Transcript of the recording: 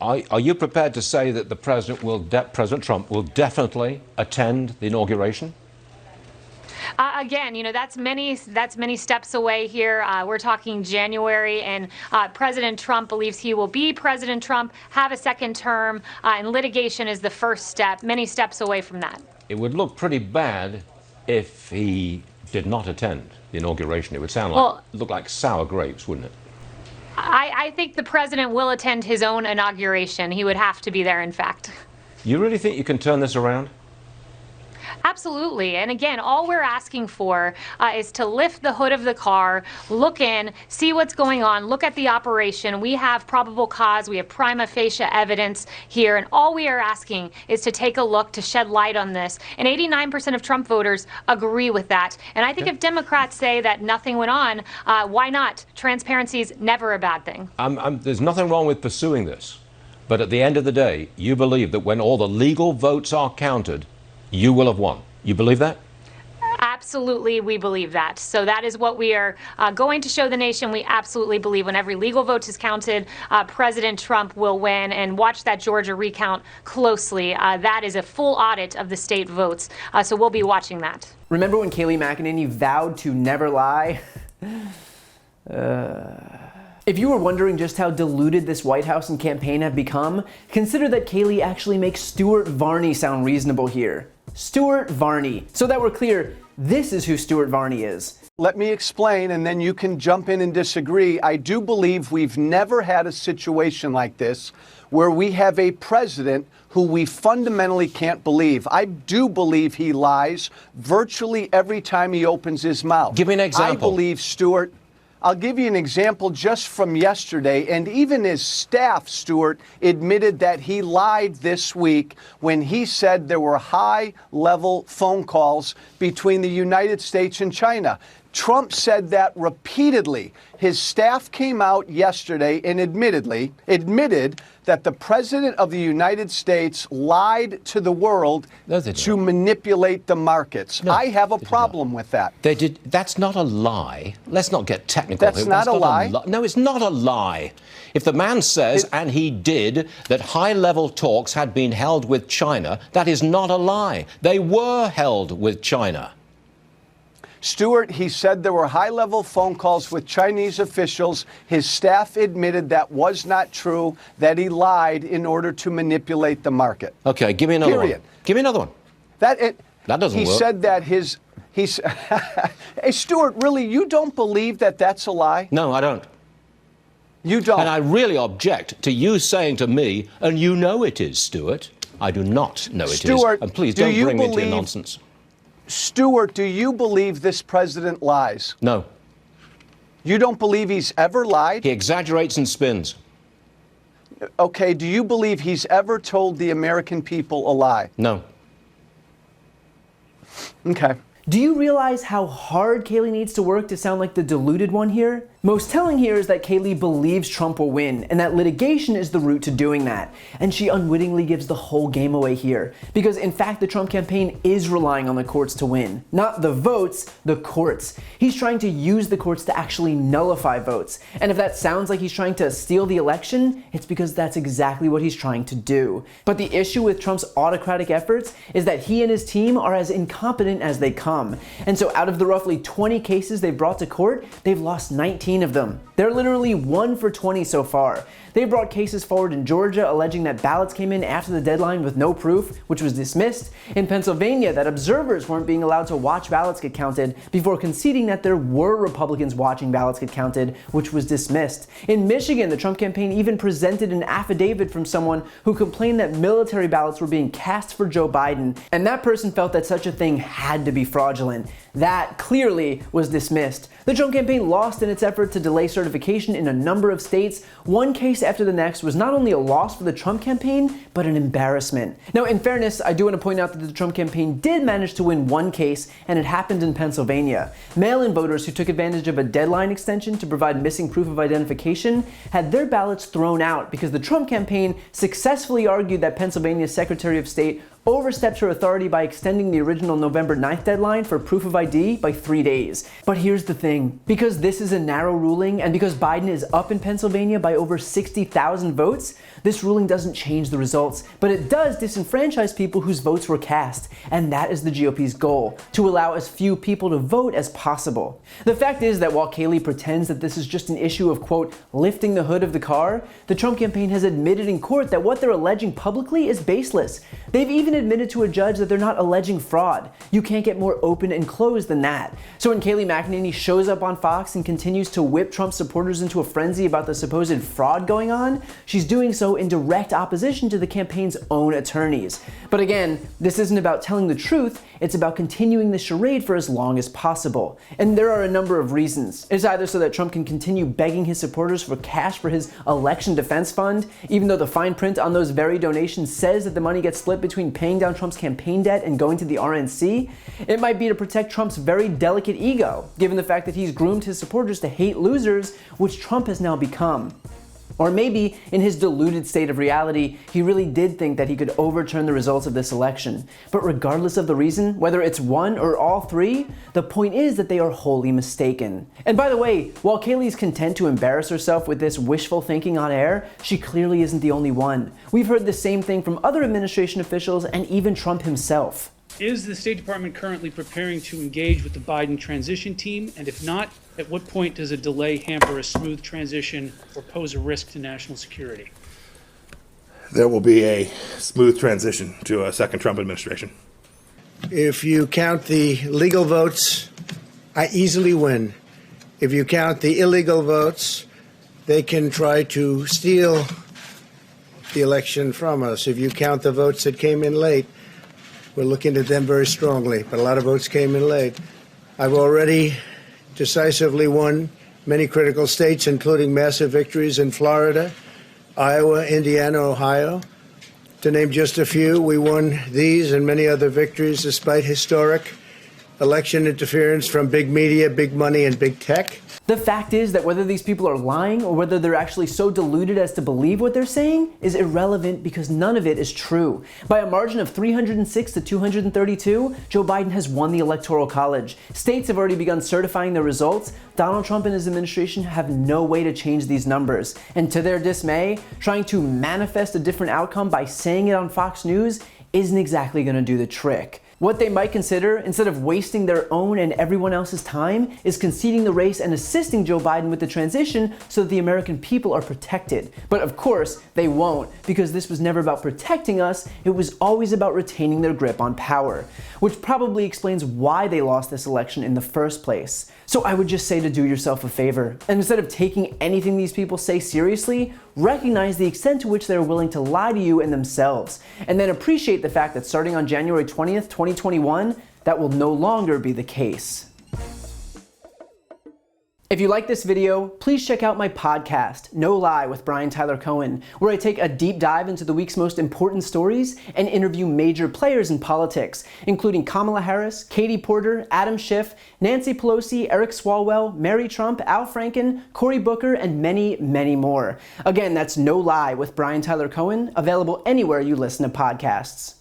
Are you prepared to say that the President Trump will definitely attend the inauguration? Again, that's many steps away here. We're talking January, and President Trump believes he will be President Trump, have a second term, and litigation is the first step, many steps away from that. It would look pretty bad if he did not attend the inauguration. It would look like sour grapes, wouldn't it? I think the president will attend his own inauguration. He would have to be there, in fact. You really think you can turn this around? Absolutely. And again, all we're asking for is to lift the hood of the car, look in, see what's going on, look at the operation. We have probable cause. We have prima facie evidence here. And all we are asking is to take a look, to shed light on this. And 89% of Trump voters agree with that. And I think if Democrats say that nothing went on, why not? Transparency is never a bad thing. There's nothing wrong with pursuing this. But at the end of the day, you believe that when all the legal votes are counted, you will have won. You believe that? Absolutely, we believe that. So that is what we are going to show the nation. We absolutely believe when every legal vote is counted, President Trump will win. And watch that Georgia recount closely. That is a full audit of the state votes. So we'll be watching that. Remember when Kayleigh McEnany vowed to never lie? If you were wondering just how diluted this White House and campaign have become, consider that Kayleigh actually makes Stuart Varney sound reasonable here. Stuart Varney. So that we're clear, this is who Stuart Varney is. Let me explain, and then you can jump in and disagree. I do believe we've never had a situation like this where we have a president who we fundamentally can't believe. I do believe he lies virtually every time he opens his mouth. Give me an example. I believe Stuart. I'll give you an example just from yesterday, and even his staff, Stuart, admitted that he lied this week when he said there were high-level phone calls between the United States and China. Trump said that repeatedly. His staff came out yesterday and admitted that the President of the United States lied to the world to manipulate the markets. No, I have a problem with that. They did. That's not a lie. Let's not get technical. That's not a lie? No, it's not a lie. If the man says, and he did, that high-level talks had been held with China, that is not a lie. They were held with China. Stuart, he said there were high-level phone calls with Chinese officials. His staff admitted that was not true, that he lied in order to manipulate the market. Okay, give me another one. Give me another one. That doesn't work. He said that hey, Stuart, really, you don't believe that that's a lie? No, I don't. You don't? And I really object to you saying to me, and you know it is, Stuart. I do not know it is. And please don't bring me to your nonsense. Stuart, do you believe this president lies? No. You don't believe he's ever lied? He exaggerates and spins. Okay, do you believe he's ever told the American people a lie? No. Okay. Do you realize how hard Kayleigh needs to work to sound like the deluded one here? Most telling here is that Kayleigh believes Trump will win, and that litigation is the route to doing that. And she unwittingly gives the whole game away here. Because in fact, the Trump campaign is relying on the courts to win. Not the votes, the courts. He's trying to use the courts to actually nullify votes. And if that sounds like he's trying to steal the election, it's because that's exactly what he's trying to do. But the issue with Trump's autocratic efforts is that he and his team are as incompetent as they come. And so out of the roughly 20 cases they've brought to court, they've lost 19 of them. They're literally 1 for 20 so far. They brought cases forward in Georgia alleging that ballots came in after the deadline with no proof, which was dismissed. In Pennsylvania, that observers weren't being allowed to watch ballots get counted before conceding that there were Republicans watching ballots get counted, which was dismissed. In Michigan, the Trump campaign even presented an affidavit from someone who complained that military ballots were being cast for Joe Biden, and that person felt that such a thing had to be fraudulent. That clearly was dismissed. The Trump campaign lost in its effort to delay certification in a number of states. One case after the next was not only a loss for the Trump campaign, but an embarrassment. Now, in fairness, I do want to point out that the Trump campaign did manage to win one case, and it happened in Pennsylvania. Mail-in voters who took advantage of a deadline extension to provide missing proof of identification had their ballots thrown out because the Trump campaign successfully argued that Pennsylvania's Secretary of State overstepped her authority by extending the original November 9th deadline for proof of ID by 3 days. But here's the thing, because this is a narrow ruling and because Biden is up in Pennsylvania by over 60,000 votes, this ruling doesn't change the results, but it does disenfranchise people whose votes were cast, and that is the GOP's goal, to allow as few people to vote as possible. The fact is that while Kayleigh pretends that this is just an issue of, quote, lifting the hood of the car, the Trump campaign has admitted in court that what they're alleging publicly is baseless. They've even admitted to a judge that they're not alleging fraud. You can't get more open and closed than that. So when Kayleigh McEnany shows up on Fox and continues to whip Trump supporters into a frenzy about the supposed fraud going on, she's doing so in direct opposition to the campaign's own attorneys. But again, this isn't about telling the truth, it's about continuing the charade for as long as possible. And there are a number of reasons. It's either so that Trump can continue begging his supporters for cash for his election defense fund, even though the fine print on those very donations says that the money gets split between paying down Trump's campaign debt and going to the RNC. It might be to protect Trump's very delicate ego, given the fact that he's groomed his supporters to hate losers, which Trump has now become. Or maybe, in his deluded state of reality, he really did think that he could overturn the results of this election. But regardless of the reason, whether it's one or all three, the point is that they are wholly mistaken. And by the way, while Kayleigh's content to embarrass herself with this wishful thinking on air, she clearly isn't the only one. We've heard the same thing from other administration officials and even Trump himself. Is the State Department currently preparing to engage with the Biden transition team? And if not, at what point does a delay hamper a smooth transition or pose a risk to national security? There will be a smooth transition to a second Trump administration. If you count the legal votes, I easily win. If you count the illegal votes, they can try to steal the election from us. If you count the votes that came in late, we're looking at them very strongly, but a lot of votes came in late. I've already decisively won many critical states, including massive victories in Florida, Iowa, Indiana, Ohio. To name just a few, we won these and many other victories despite historic election interference from big media, big money, and big tech. The fact is that whether these people are lying or whether they're actually so deluded as to believe what they're saying is irrelevant because none of it is true. By a margin of 306 to 232, Joe Biden has won the Electoral College. States have already begun certifying their results. Donald Trump and his administration have no way to change these numbers. And to their dismay, trying to manifest a different outcome by saying it on Fox News isn't exactly going to do the trick. What they might consider, instead of wasting their own and everyone else's time, is conceding the race and assisting Joe Biden with the transition so that the American people are protected. But of course, they won't, because this was never about protecting us, it was always about retaining their grip on power. Which probably explains why they lost this election in the first place. So I would just say to do yourself a favor, and instead of taking anything these people say seriously, recognize the extent to which they're willing to lie to you and themselves, and then appreciate the fact that starting on January 20th, 2021, that will no longer be the case. If you like this video, please check out my podcast, No Lie with Brian Tyler Cohen, where I take a deep dive into the week's most important stories and interview major players in politics, including Kamala Harris, Katie Porter, Adam Schiff, Nancy Pelosi, Eric Swalwell, Mary Trump, Al Franken, Cory Booker, and many, many more. Again, that's No Lie with Brian Tyler Cohen, available anywhere you listen to podcasts.